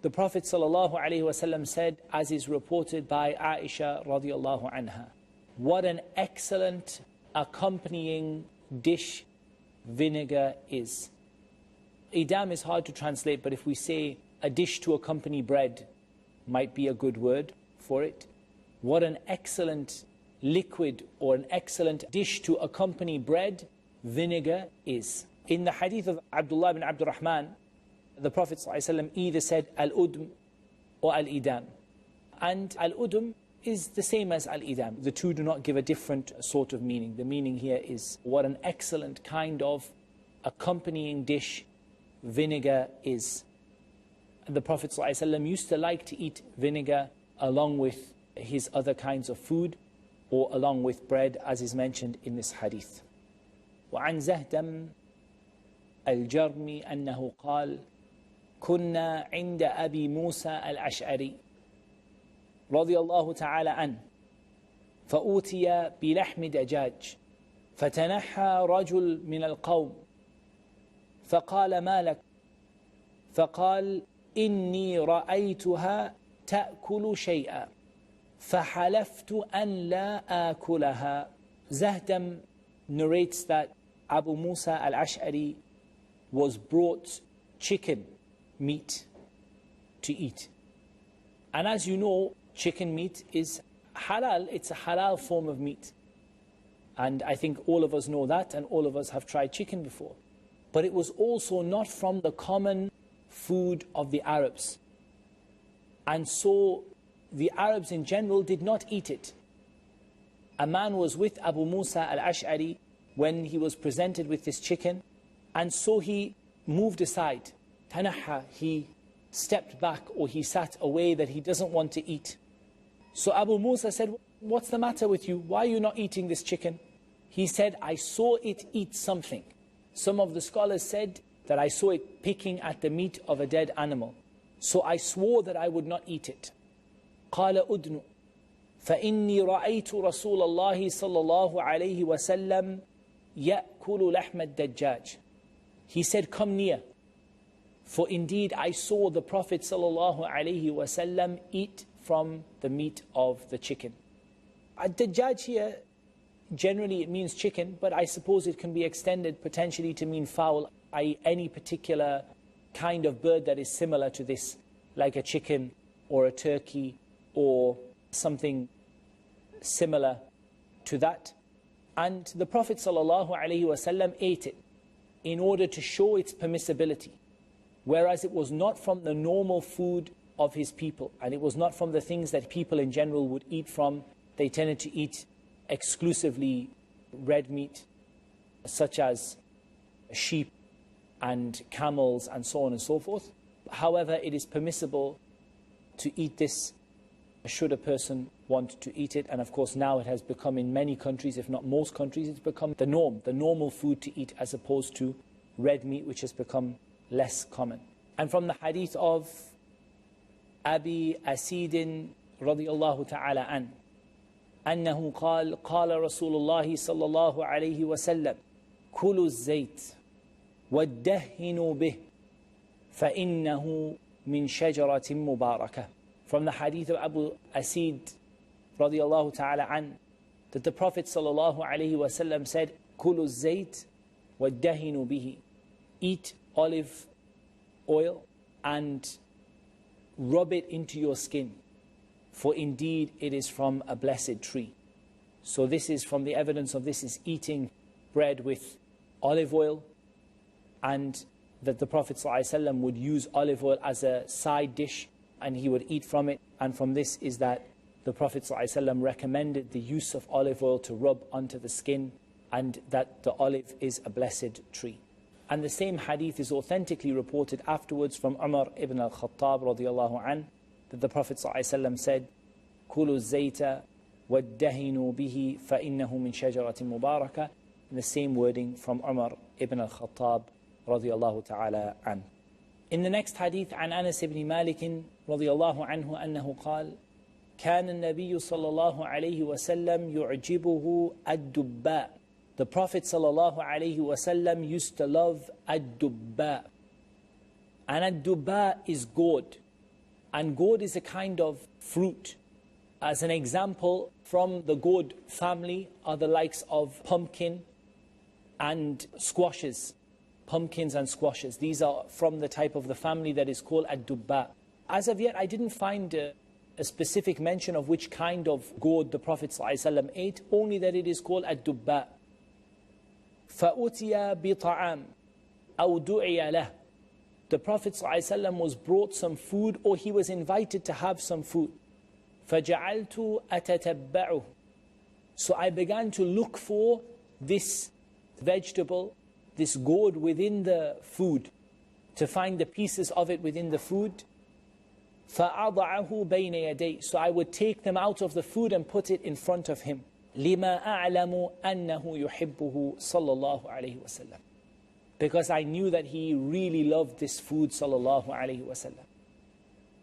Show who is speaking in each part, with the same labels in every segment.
Speaker 1: The Prophet ﷺ said, as is reported by Aisha radiallahu anha, what an excellent accompanying dish vinegar is. Idam is hard to translate, but if we say a dish to accompany bread might be a good word for it. What an excellent liquid or an excellent dish to accompany bread vinegar is. In the hadith of Abdullah ibn Abdurrahman, the Prophet ﷺ either said al-udm or al-idam. And al-udm is the same as al-idam. The two do not give a different sort of meaning. The meaning here is what an excellent kind of accompanying dish vinegar is. And the Prophet ﷺ used to like to eat vinegar along with his other kinds of food or along with bread, as is mentioned in this hadith. وعن زهدم الجرمي أنه قال كنا عند أبي موسى الأشعري رضي الله تعالى عنه فأوتي بلحم دجاج فتنحى رجل من القوم فقال ما لك فقال إني رأيتها تأكل شيئا فحلفت أن لا آكلها. Zahdam narrates that Abu Musa al-Ash'ari was brought chicken meat to eat. And as you know, chicken meat is halal. It's a halal form of meat. And I think all of us know that, and all of us have tried chicken before. But it was also not from the common food of the Arabs. And so the Arabs in general did not eat it. A man was with Abu Musa al-Ash'ari when he was presented with this chicken, and so he moved aside. Tanaha, he stepped back or he sat away that he doesn't want to eat. So Abu Musa said, what's the matter with you? Why are you not eating this chicken? He said, I saw it eat something. Some of the scholars said that I saw it picking at the meat of a dead animal. So I swore that I would not eat it. قال أدن فإني رأيت رسول الله صلى الله عليه وسلم يأكل لحم الدجاج. He said, come near. For indeed I saw the Prophet sallallahu alaihi wasallam eat from the meat of the chicken. Ad-Dajjaj here, generally it means chicken, but I suppose it can be extended potentially to mean fowl, i.e. any particular kind of bird that is similar to this, like a chicken or a turkey or something similar to that. And the Prophet sallallahu alaihi wasallam ate it in order to show its permissibility. Whereas it was not from the normal food of his people, and it was not from the things that people in general would eat from. They tended to eat exclusively red meat, such as sheep and camels and so on and so forth. However, it is permissible to eat this should a person want to eat it. And of course now it has become in many countries, if not most countries, it's become the norm, the normal food to eat, as opposed to red meat, which has become less common. And from the hadith of Abi Asid radiyallahu ta'ala an, أنه قال قال رسول الله صلى الله عليه وسلم كلوا الزيت وادهنوا به فإنه من شجرة مباركة. From the hadith of Abu Asid radiyallahu ta'ala an, that the Prophet sallallahu alaihi wasallam said, كلوا الزيت وادهنوا به. Eat olive oil and rub it into your skin, for indeed it is from a blessed tree. So this is from the evidence of this is eating bread with olive oil, and that the Prophet ﷺ would use olive oil as a side dish and he would eat from it. And from this is that the Prophet ﷺ recommended the use of olive oil to rub onto the skin, and that the olive is a blessed tree. And the same hadith is authentically reported afterwards from Umar ibn al-Khattab radiyallahu an, that the Prophet ﷺ said, كُلُوا الزَّيْتَ وَادَّهِنُوا بِهِ فَإِنَّهُ مِنْ شَجَرَةٍ مُبَارَكَةٍ. The same wording from Umar ibn al-Khattab radiyallahu ta'ala an. In the next hadith, عن أنس بن مالك رضي الله عنه أنه قال كان النبي صلى الله عليه وسلم يعجبه الدباء. The Prophet sallallahu alaihi wasallam used to love ad-dubba. And ad-dubba is gourd. And gourd is a kind of fruit. As an example, from the gourd family are the likes of pumpkin and squashes. Pumpkins and squashes. These are from the type of the family that is called ad-dubba. As of yet, I didn't find a specific mention of which kind of gourd the Prophet ﷺ ate, only that it is called ad-dubba. فَأُتِيَ بِطَعَامٍ أَوْ دُعِيَ لَهُ. The Prophet ﷺ was brought some food, or he was invited to have some food. فَجَعَلْتُ أَتَتَبَّعُهُ. So I began to look for this vegetable, this gourd within the food, to find the pieces of it within the food. فَأَضَعَهُ بَيْنَ يَدَيْهِ. So I would take them out of the food and put it in front of him. لِمَا أَعْلَمُ أَنَّهُ يُحِبُّهُ صَلَّى اللَّهُ عَلَيْهِ وَسَلَّمَ. Because I knew that he really loved this food, sallallahu alayhi wasallam.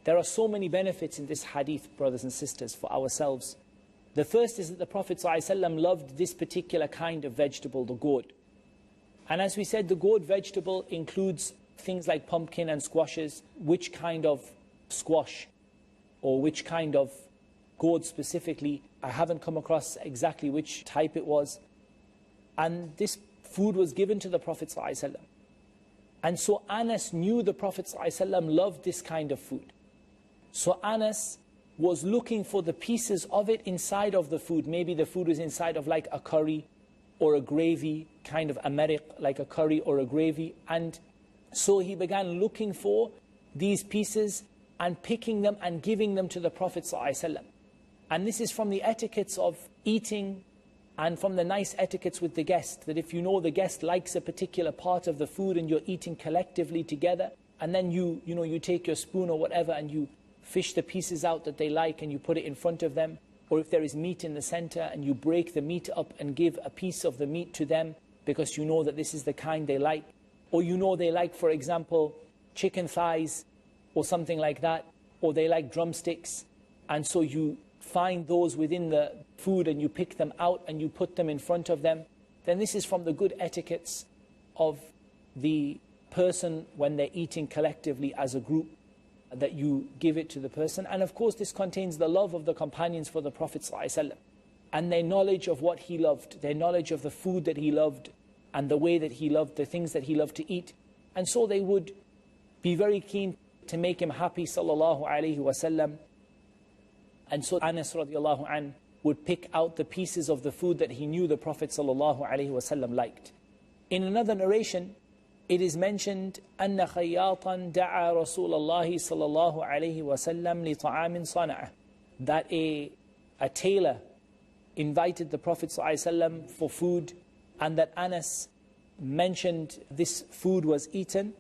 Speaker 1: There are so many benefits in this hadith, brothers and sisters, for ourselves. The first is that the Prophet ﷺ loved this particular kind of vegetable, the gourd. And as we said, the gourd vegetable includes things like pumpkin and squashes. Which kind of squash or which kind of gourd specifically, I haven't come across exactly which type it was. And this food was given to the Prophet ﷺ. And so Anas knew the Prophet ﷺ loved this kind of food. So Anas was looking for the pieces of it inside of the food. Maybe the food was inside of like a curry or a gravy, kind of a mariq, like a curry or a gravy. And so he began looking for these pieces and picking them and giving them to the Prophet ﷺ. And this is from the etiquettes of eating and from the nice etiquettes with the guest, that if you know the guest likes a particular part of the food and you're eating collectively together, and then you take your spoon or whatever and you fish the pieces out that they like and you put it in front of them, or if there is meat in the center and you break the meat up and give a piece of the meat to them because you know that this is the kind they like, or you know they like, for example, chicken thighs or something like that, or they like drumsticks, and so you find those within the food and you pick them out and you put them in front of them, then this is from the good etiquettes of the person when they're eating collectively as a group, that you give it to the person. And of course this contains the love of the companions for the Prophet ﷺ and their knowledge of what he loved, their knowledge of the food that he loved and the way that he loved, the things that he loved to eat. And so they would be very keen to make him happy, sallallahu alayhi wasallam. And so Anas radiallahu an would pick out the pieces of the food that he knew the Prophet sallallahu alayhi wasallam liked. In another narration, it is mentioned, أن خياطا دعا رسول الله صلى الله عليه وسلم لطعام صنعه. That a tailor invited the Prophet صلى الله عليه وسلم for food, and that Anas mentioned this food was eaten.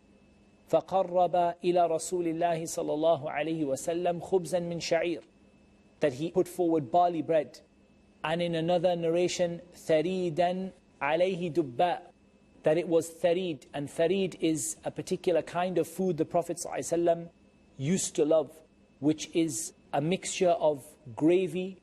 Speaker 1: فقرب إلى رسول الله صلى الله عليه وسلم خبزا من شعير. That he put forward barley bread. And in another narration, ثريدا عليه دباء. That it was tharid, and tharid is a particular kind of food the Prophet ﷺ used to love, which is a mixture of gravy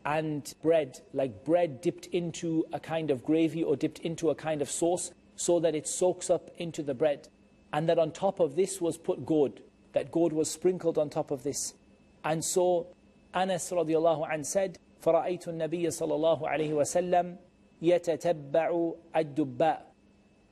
Speaker 1: and bread, like bread dipped into a kind of gravy or dipped into a kind of sauce, so that it soaks up into the bread. And that on top of this was put gourd, that gourd was sprinkled on top of this. And so Anas radiallahu anh said, فَرَأَيْتُ النَّبِيَّ صَلَى اللَّهُ عَلَيْهِ وَسَلَّمْ يَتَتَبَّعُ الدُّبَّاء.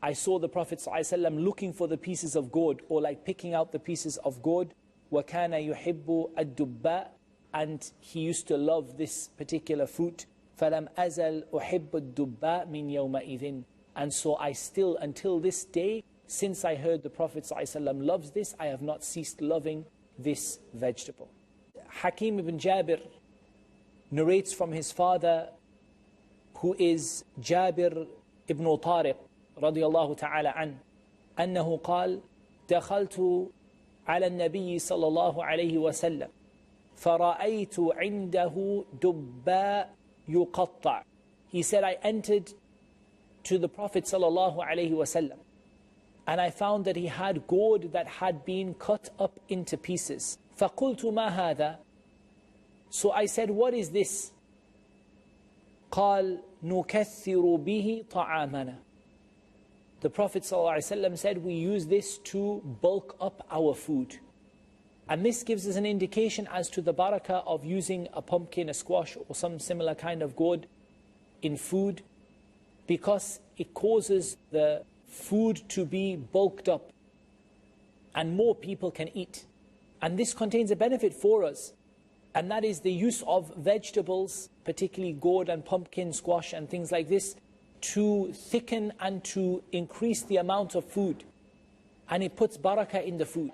Speaker 1: I saw the Prophet ﷺ looking for the pieces of gourd, or like picking out the pieces of gourd. وَكَانَ يُحِبُّ الدُّبَّاء. And he used to love this particular fruit. فَلَمْ أَزَلْ أُحِبُّ الدُّبَّاء مِنْ يَوْمَئِذٍ. And so I still, until this day, since I heard the Prophet ﷺ loves this, I have not ceased loving this vegetable. Hakim ibn Jabir narrates from his father, who is Jabir ibn Tariq, رضي الله تعالى عنه، أنه قال دخلت على النبي صلى الله عليه وسلم فرأيت عنده دباء يقطع. He said, I entered to the Prophet صلى الله عليه وسلم and I found that he had gourd that had been cut up into pieces. فقلت ما هذا? So I said, what is this? قال نكثر به طعامنا. The Prophet ﷺ said, we use this to bulk up our food. And this gives us an indication as to the barakah of using a pumpkin, a squash, or some similar kind of gourd in food, because it causes the food to be bulked up and more people can eat. And this contains a benefit for us, and that is the use of vegetables, particularly gourd and pumpkin, squash and things like this, to thicken and to increase the amount of food. And it puts barakah in the food.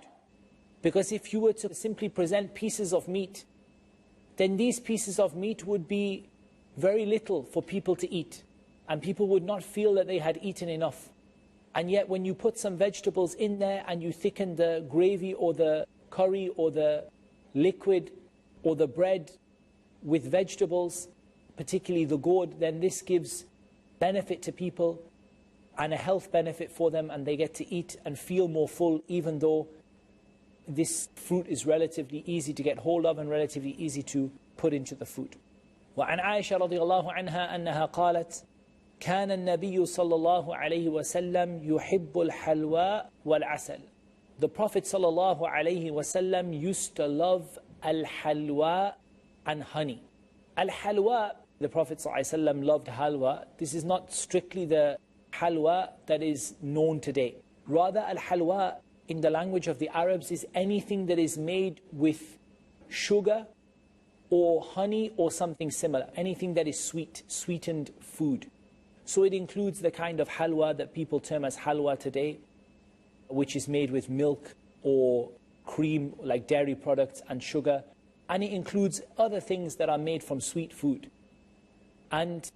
Speaker 1: Because if you were to simply present pieces of meat, then these pieces of meat would be very little for people to eat. And people would not feel that they had eaten enough. And yet when you put some vegetables in there and you thicken the gravy or the curry or the liquid or the bread with vegetables, particularly the gourd, then this gives benefit to people and a health benefit for them, and they get to eat and feel more full, even though this fruit is relatively easy to get hold of and relatively easy to put into the food. وعن عائشة رضي الله عنها أنها قالت كان النبي صلى الله عليه وسلم يحب الحلوى والعسل. The Prophet صلى الله عليه وسلم used to love al-halwa and honey. Al-halwa, the Prophet صلى الله عليه وسلم loved halwa. This is not strictly the halwa that is known today. Rather, al-halwa in the language of the Arabs is anything that is made with sugar or honey or something similar. Anything that is sweet, sweetened food. So it includes the kind of halwa that people term as halwa today, which is made with milk or cream, like dairy products, and sugar. And it includes other things that are made from sweet food. And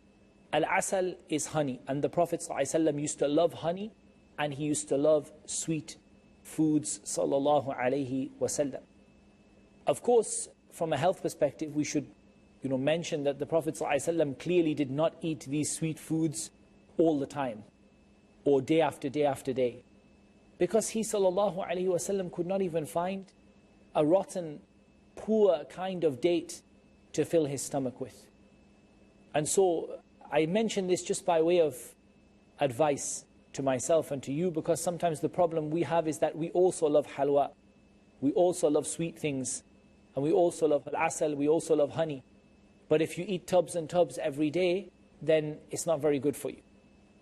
Speaker 1: al-asal is honey. And the Prophet ﷺ used to love honey, and he used to love sweet foods, sallallahu alayhi wasallam. Of course, from a health perspective, we should mention that the Prophet ﷺ clearly did not eat these sweet foods all the time, or day after day after day. Because he, sallallahu alayhi wasallam, could not even find a rotten, poor kind of date to fill his stomach with. And so I mention this just by way of advice to myself and to you, because sometimes the problem we have is that we also love halwa, we also love sweet things, and we also love al-asal, we also love honey. But if you eat tubs and tubs every day, then it's not very good for you.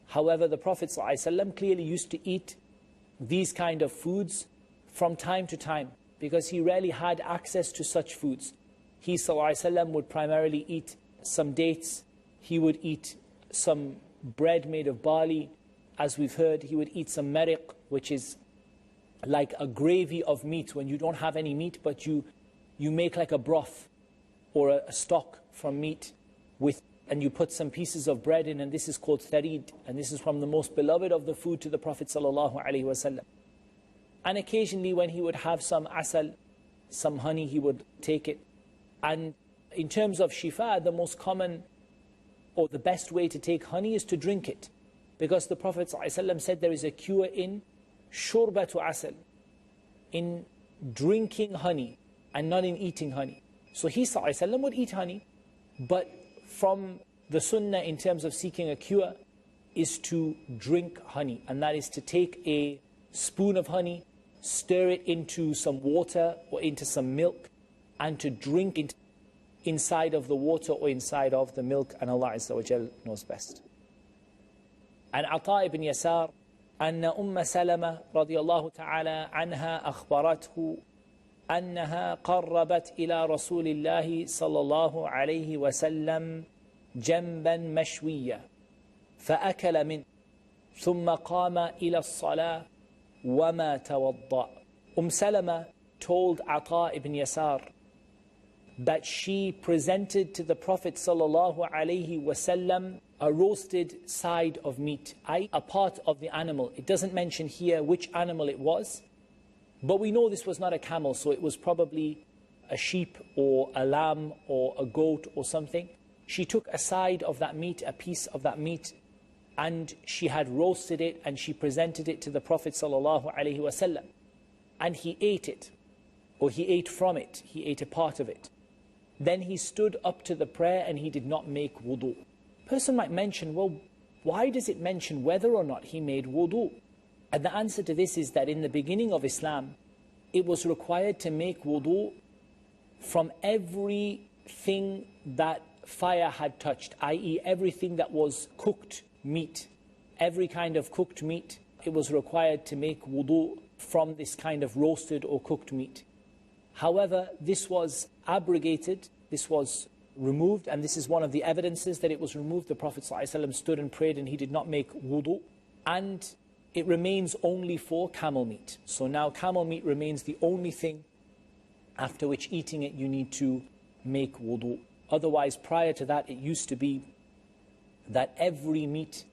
Speaker 1: However, the Prophet ﷺ clearly used to eat these kind of foods from time to time, because he rarely had access to such foods. He ﷺ would primarily eat some dates, he would eat some bread made of barley. As we've heard, he would eat some mariq, which is like a gravy of meat when you don't have any meat, but you make like a broth or a stock from meat and you put some pieces of bread in, and this is called tharid, and this is from the most beloved of the food to the Prophet sallallahu alaihi wasallam. And occasionally when he would have some asal, some honey, he would take it. And in terms of shifa, the most common or the best way to take honey is to drink it. Because the Prophet ﷺ said there is a cure in shurbatu asal, in drinking honey and not in eating honey. So he ﷺ would eat honey, but from the sunnah in terms of seeking a cure is to drink honey. And that is to take a spoon of honey, stir it into some water or into some milk, and to drink it inside of the water or inside of the milk. And Allah Azza wa Jal knows best. عن عطاء بن يسار أن أم سلمة رضي الله تعالى عنها أخبرته أنها قربت إلى رسول الله صلى الله عليه وسلم جنبا مشويا فأكل منه ثم قام إلى الصلاة وما توضأ. Salama told Ata ibn Yasar that she presented to the Prophet sallallahu alaihi wasallam a roasted side of meat, a part of the animal. It doesn't mention here which animal it was, but we know this was not a camel, so it was probably a sheep or a lamb or a goat or something. She took a side of that meat, a piece of that meat, and she had roasted it and she presented it to the Prophet sallallahu alaihi wasallam. And he ate it, or he ate from it, he ate a part of it. Then he stood up to the prayer and he did not make wudu. Person might mention, well, why does it mention whether or not he made wudu? And the answer to this is that in the beginning of Islam, it was required to make wudu from everything that fire had touched, i.e. everything that was cooked meat. Every kind of cooked meat, it was required to make wudu from this kind of roasted or cooked meat. However, this was abrogated, this was removed, and this is one of the evidences that it was removed. The Prophet ﷺ stood and prayed and he did not make wudu, and it remains only for camel meat. So now camel meat remains the only thing after which eating it you need to make wudu. Otherwise, prior to that, it used to be that every meat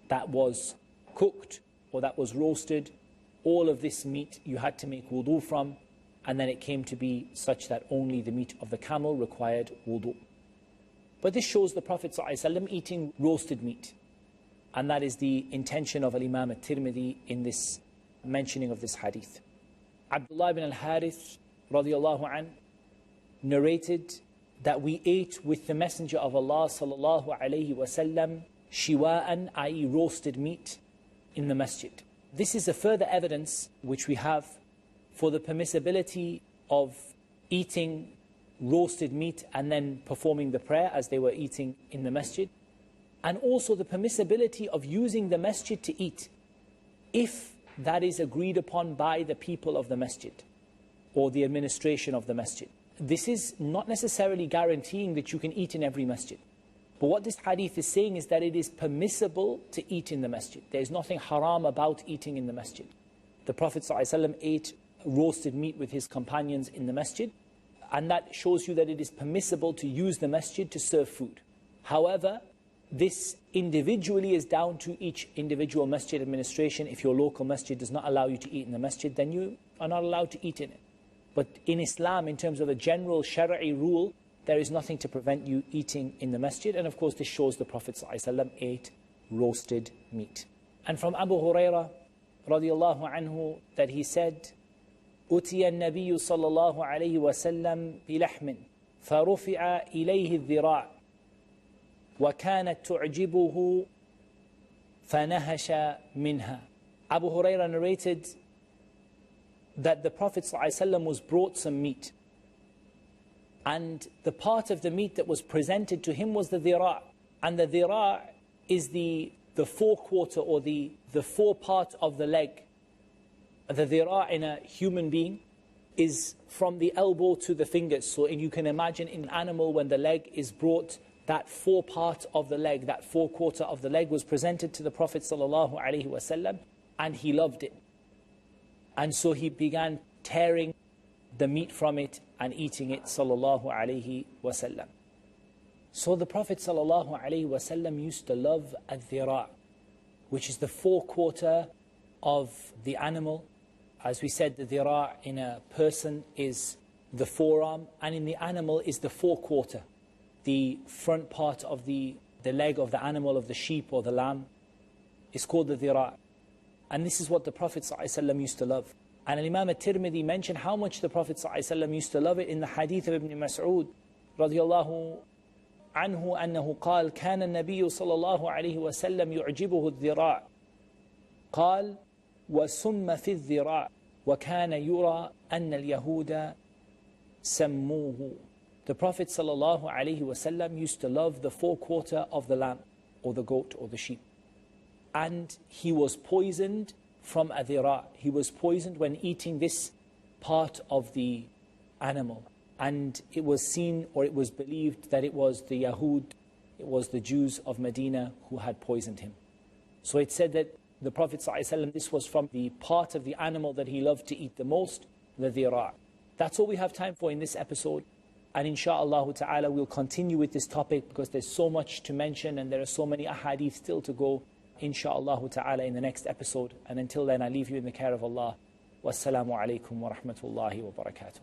Speaker 1: that was cooked or that was roasted, all of this meat you had to make wudu from, and then it came to be such that only the meat of the camel required wudu. But this shows the Prophet ﷺ eating roasted meat. And that is the intention of Imam al-Tirmidhi in this mentioning of this hadith. Abdullah ibn al-Harith radiallahu an narrated that we ate with the Messenger of Allah sallallahu alayhi wasallam shiwa'an, i.e. roasted meat, in the masjid. This is a further evidence which we have for the permissibility of eating roasted meat and then performing the prayer as they were eating in the masjid, and also the permissibility of using the masjid to eat if that is agreed upon by the people of the masjid or the administration of the masjid. This is not necessarily guaranteeing that you can eat in every masjid. But what this hadith is saying is that it is permissible to eat in the masjid. There is nothing haram about eating in the masjid. The Prophet ﷺ ate roasted meat with his companions in the masjid, and that shows you that it is permissible to use the masjid to serve food. However, this individually is down to each individual masjid administration. If your local masjid does not allow you to eat in the masjid, then you are not allowed to eat in it. But in Islam, in terms of a general Shari'i rule, there is nothing to prevent you eating in the masjid. And of course, this shows the Prophet ﷺ ate roasted meat. And from Abu Hurairah radiallahu anhu that he said, أتي النبي صلى الله عليه وسلم بلحم فرفع إليه الذراع وكانت تعجبه فنهش منها. Abu Hurairah narrated that the Prophet ﷺ was brought some meat, and the part of the meat that was presented to him was the dhira'. And the dhira' is the forequarter or the forepart of the leg. The dhira' in a human being is from the elbow to the fingers. So you can imagine in an animal, when the leg is brought, that forepart of the leg, that forequarter of the leg was presented to the Prophet ﷺ, and he loved it. And so he began tearing the meat from it and eating it, sallallahu alayhi wasallam. So the Prophet sallallahu alayhi wasallam used to love al-dhira', which is the forequarter of the animal. As we said, the dhira' in a person is the forearm, and in the animal is the forequarter, the front part of the leg of the animal, of the sheep or the lamb, is called the dhira'. And this is what the Prophet ﷺ used to love. And Imam al-Tirmidhi mentioned how much the Prophet ﷺ used to love it in the hadith of Ibn Mas'ud radiyallahu anhu أنه قال كان النبي صلى الله عليه وسلم يعجبه الذراع قال وسم في الذراع وكان يرى أن اليهود سموه. The Prophet ﷺ used to love the forequarter of the lamb or the goat or the sheep. And he was poisoned from a dhira'. He was poisoned when eating this part of the animal. And it was seen, or it was believed, that it was the Yahud, it was the Jews of Medina who had poisoned him. So it said that the Prophet ﷺ, this was from the part of the animal that he loved to eat the most, the dhira'. That's all we have time for in this episode. And insha'Allah ta'ala, we'll continue with this topic because there's so much to mention and there are so many ahadith still to go. Insha'Allah ta'ala in the next episode. And until then, I leave you in the care of Allah. Wassalamu alaikum wa rahmatullahi wa barakatuh.